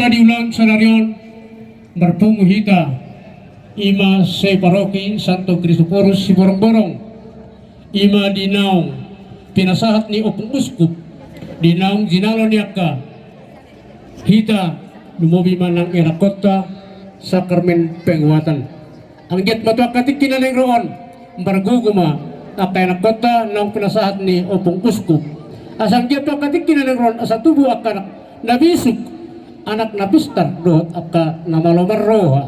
tadi ulang sanarion berpunguhita ima se paroki Santo Kristoforus si borong-borong ima dinaong pinasahat ni opong uskup dinaong ginalo niyaka hita lumobi man ng irakota sa Carmen Penguatan ang get matuakatik kinaling roon barguguma akay nakota ng pinasahat ni opong uskup asang get matuakatik kinaling roon asa tubo akan nabisuk anak napistar doot aka namalomar roha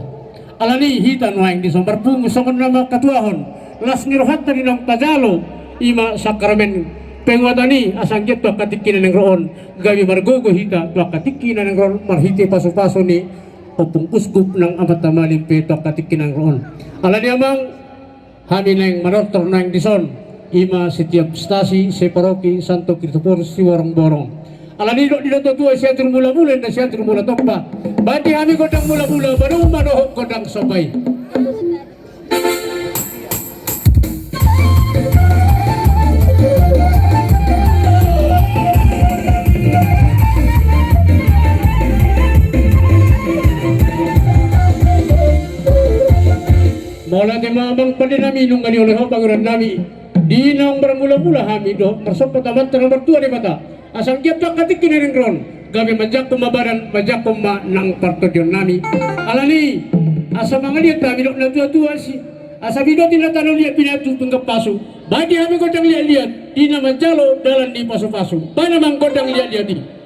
alani hitan waing di sombar pungu sokon nama katuahon las nirohat tadi ng tajalo ima sa Carmen Penguatani asang get to katikinan ng roon gabi margogo hita to katikinan ng roon marhiti paso-paso ni opong uskup ng amat malimpe to katikinan ng roon alani amang hami ng manortor ng dison ima setiap stasi se paroki Santo Kristoforus si borong-borong alani dilo tua siya mula-mula na siya mula tokpa bati kami kodang mula-mula baru manohok kodang sabay Mula di mamang pandinami nung gani oleh panguran nami di nang bermula-mula kami do mersopot amat nomor 2 di mata asang giap tak katik kini ron gabi majak kumabaran majak kuma nang partodion nami alani asa mga lihat kami dok na tua-tua si asa bidot tina tanong lihat pinatu tunggap pasu bagi kami kodang lihat-lihat di nama jalo dalam di pasu-pasu pana mang kodang lihat-lihat di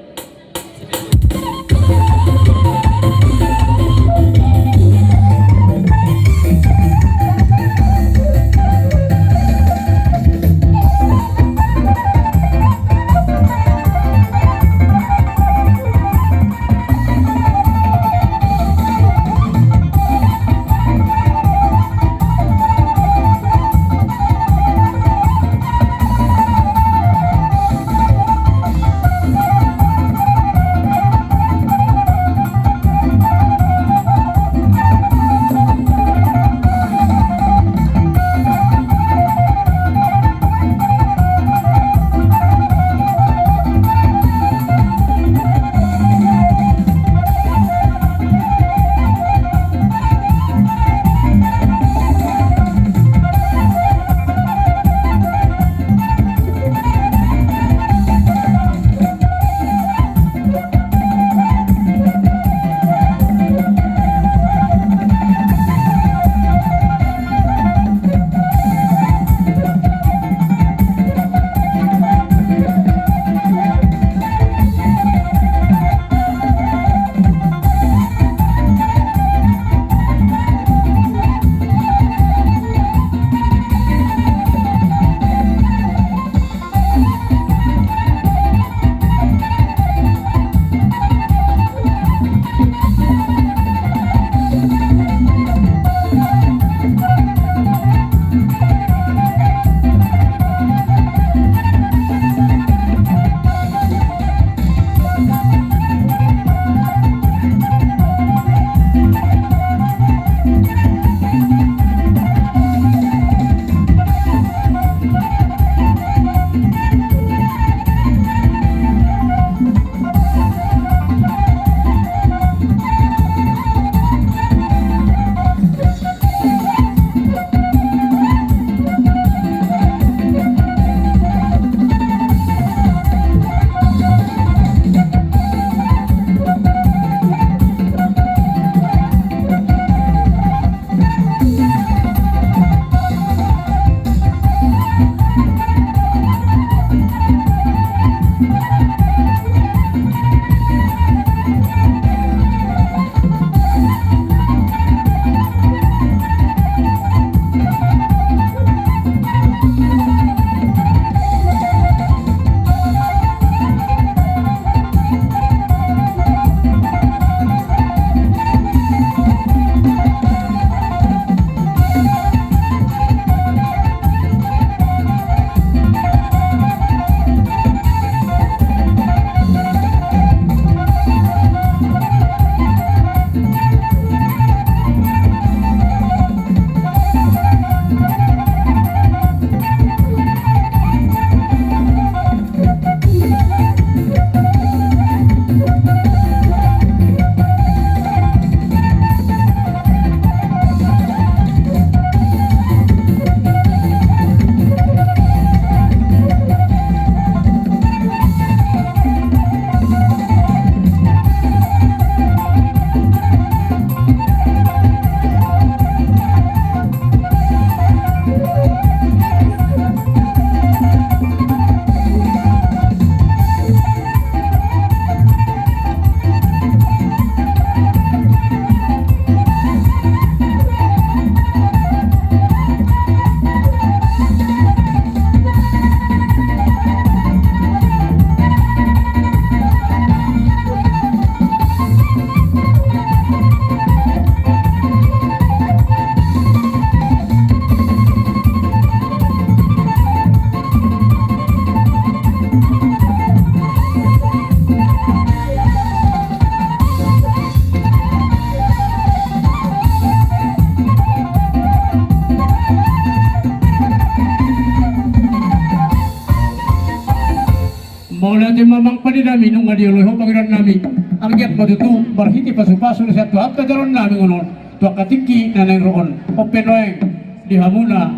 Mula di mamang paninami nung madioloy ho pangiran nami ang giat madutu barhiti pasupaso sa tuhat kagaron nami ngunon tuwa katiki na roon o penoeng di hamuna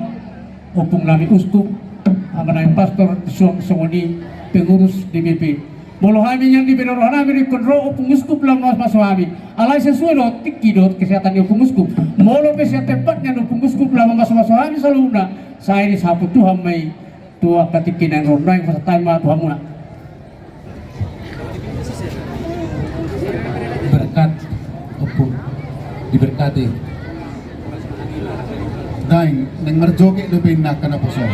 upong nami uskup ang manay pastor suang sunguni pengurus DPP molo kami yang di pinorohan nami konro upong uskup lang mas maswami alay sa suelo tiki dot kesehatan upong uskup molo pe siya tepatnya upong uskup lang mas maswami sa luna sa ini sapu Tuhan may tuwa katiki na roon na yung pasatay mga Tuhan muna berkat opo diberkati daing nang marjoge lubin na kana po siya.